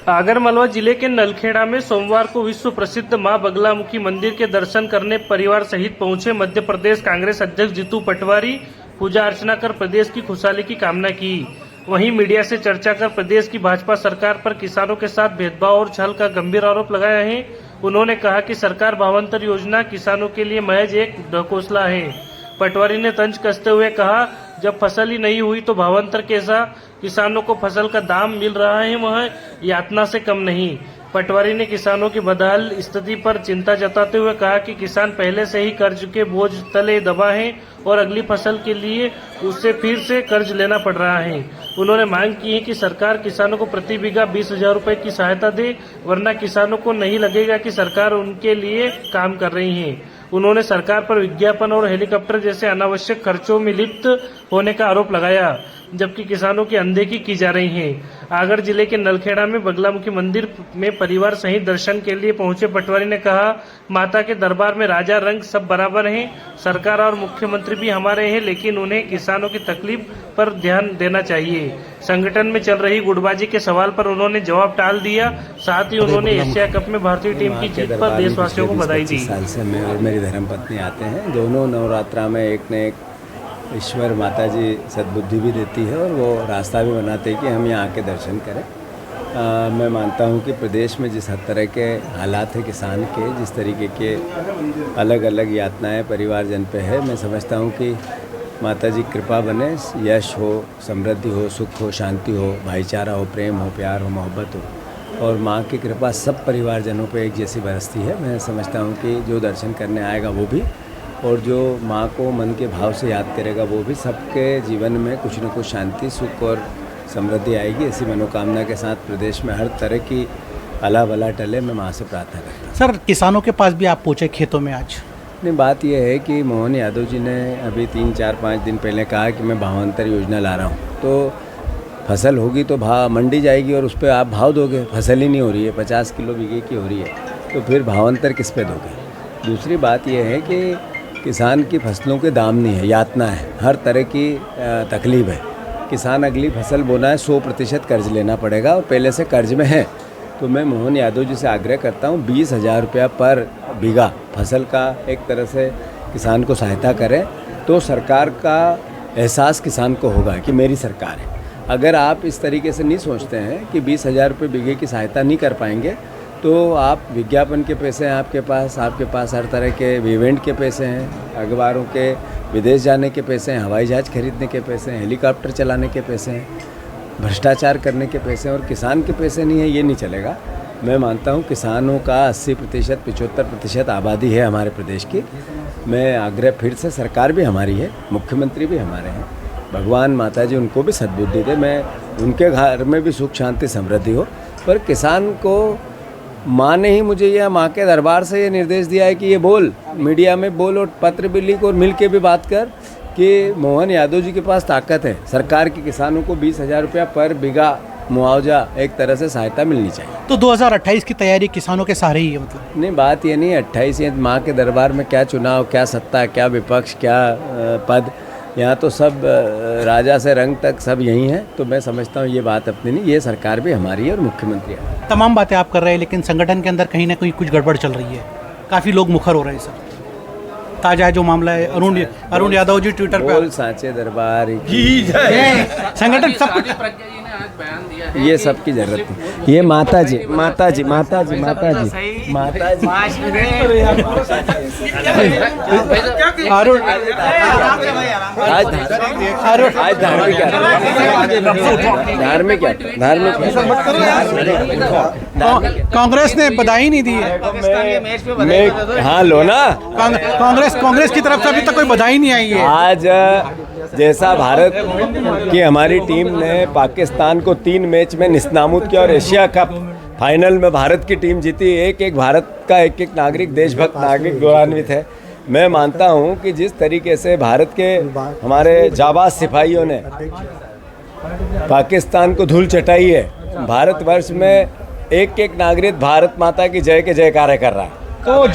आगरमालवा जिले के नलखेड़ा में सोमवार को विश्व प्रसिद्ध मां बगलामुखी मंदिर के दर्शन करने परिवार सहित पहुंचे मध्य प्रदेश कांग्रेस अध्यक्ष जीतू पटवारी पूजा अर्चना कर प्रदेश की खुशहाली की कामना की। वहीं मीडिया से चर्चा कर प्रदेश की भाजपा सरकार पर किसानों के साथ भेदभाव और छल का गंभीर आरोप लगाया है। उन्होंने कहा कि सरकार भावांतर योजना किसानों के लिए महज एक ढकोसला है। पटवारी ने तंज कसते हुए कहा, जब फसल ही नहीं हुई तो भावांतर कैसा? किसानों को फसल का दाम मिल रहा है वह यातना से कम नहीं। पटवारी ने किसानों की बदहाल स्थिति पर चिंता जताते हुए कहा कि किसान पहले से ही कर्ज के बोझ तले दबा है और अगली फसल के लिए उससे फिर से कर्ज लेना पड़ रहा है। उन्होंने मांग की है कि सरकार किसानों को प्रति बीघा 20,000 रुपए की सहायता दे, वरना किसानों को नहीं लगेगा कि सरकार उनके लिए काम कर रही है। उन्होंने सरकार पर विज्ञापन और हेलीकॉप्टर जैसे अनावश्यक खर्चों में लिप्त होने का आरोप लगाया, जबकि किसानों की अनदेखी की जा रही है। आगर जिले के नलखेड़ा में बगलामुखी मंदिर में परिवार सहित दर्शन के लिए पहुंचे पटवारी ने कहा, माता के दरबार में राजा रंग सब बराबर हैं। सरकार और मुख्यमंत्री भी हमारे हैं, लेकिन उन्हें किसानों की तकलीफ पर ध्यान देना चाहिए। संगठन में चल रही गुटबाजी के सवाल पर उन्होंने जवाब टाल दिया। साथ ही उन्होंने एशिया कप में भारतीय टीम की जीत पर देशवासियों को बधाई दी। साल से मैं और मेरी धर्मपत्नी आते हैं। दोनों नवरात्रा में एक न एक ईश्वर माता जी सद्बुद्धि भी देती है और वो रास्ता भी बनाते हैं कि हम यहाँ आके दर्शन करें। मैं मानता हूँ कि प्रदेश में जिस हर तरह के हालात है किसान के, जिस तरीके के अलग अलग यातनाएं परिवारजन पे है, मैं समझता हूँ कि माता जी कृपा बने, यश हो, समृद्धि हो, सुख हो, शांति हो, भाईचारा हो, प्रेम हो, प्यार हो, मोहब्बत हो और माँ की कृपा सब परिवारजनों पे एक जैसी बरसती है। मैं समझता हूँ कि जो दर्शन करने आएगा वो भी और जो माँ को मन के भाव से याद करेगा वो भी, सबके जीवन में कुछ न कुछ शांति, सुख और समृद्धि आएगी। ऐसी मनोकामना के साथ प्रदेश में हर तरह की अला भला टले, मैं माँ से प्रार्थना करता हूँ। सर, किसानों के पास भी आप पहुँचे खेतों में आज? नहीं, बात यह है कि मोहन यादव जी ने अभी 3-4-5 दिन पहले कहा कि मैं भावांतर योजना ला रहा हूँ, तो फसल होगी तो मंडी जाएगी और उस पर आप भाव दोगे। फसल ही नहीं हो रही है, 50 किलो बीघे की हो रही है, तो फिर भावांतर किस पे दोगे? दूसरी बात यह है कि किसान की फसलों के दाम नहीं है, यातना है, हर तरह की तकलीफ है। किसान अगली फसल बोना है 100% कर्ज लेना पड़ेगा और पहले से कर्ज में है। तो मैं मोहन यादव जी से आग्रह करता हूँ 20,000 रुपया पर बीघा फसल का एक तरह से किसान को सहायता करें, तो सरकार का एहसास किसान को होगा कि मेरी सरकार है। अगर आप इस तरीके से नहीं सोचते हैं कि 20,000 रुपये बीघे की सहायता नहीं कर पाएंगे, तो आप विज्ञापन के पैसे हैं आपके पास हर तरह के इवेंट के पैसे हैं, अखबारों के विदेश जाने के पैसे हैं, हवाई जहाज़ खरीदने के पैसे हैं, हेलीकॉप्टर चलाने के पैसे हैं, भ्रष्टाचार करने के पैसे हैं और किसान के पैसे नहीं है, ये नहीं चलेगा। मैं मानता हूँ किसानों का 80%, 75% आबादी है हमारे प्रदेश की। मैं आग्रह फिर से, सरकार भी हमारी है, मुख्यमंत्री भी हमारे हैं, भगवान माता जी उनको भी सद्बुद्धि दे, मैं उनके घर में भी सुख शांति समृद्धि हो। पर किसान को माँ ने ही मुझे यह माँ के दरबार से ये निर्देश दिया है कि ये बोल, मीडिया में बोल और पत्र भी लिख और मिल के भी बात कर कि मोहन यादव जी के पास ताकत है। सरकार के किसानों को 20,000 रुपया पर बीघा मुआवजा एक तरह से सहायता मिलनी चाहिए। तो 2028 की तैयारी किसानों के सहारे ही है मतलब? नहीं, बात ये नहीं 28 ये माँ के दरबार में क्या चुनाव, क्या सत्ता, क्या विपक्ष, क्या पद, यहाँ तो सब राजा से रंग तक सब यही हैं। तो मैं समझता हूँ ये बात अपनी नहीं, ये सरकार भी हमारी है और मुख्यमंत्री है। तमाम बातें आप कर रहे हैं, लेकिन संगठन के अंदर कहीं ना कहीं कुछ गड़बड़ चल रही है, काफ़ी लोग मुखर हो रहे हैं। सर, ताजा जो मामला है, अरुण यादव जी ट्विटर पे बोल साचे दरबार संगठन सब ये सबकी जरूरत है। ये माता जी अरुण धार्मिक कांग्रेस ने बधाई नहीं दी है। हाँ लो ना, कांग्रेस की तरफ से अभी तक कोई बधाई नहीं आई है। आज जैसा भारत की हमारी टीम ने पाकिस्तान को 3 मैच में निस्नाबूद किया और एशिया कप फाइनल में भारत की टीम जीती, एक भारत का एक नागरिक, देशभक्त नागरिक गौरवान्वित है। मैं मानता हूं कि जिस तरीके से भारत के हमारे जाबाज सिपाहियों ने पाकिस्तान को धूल चटाई है, भारतवर्ष में एक नागरिक भारत माता की जय के जयकारे कर रहा है। तो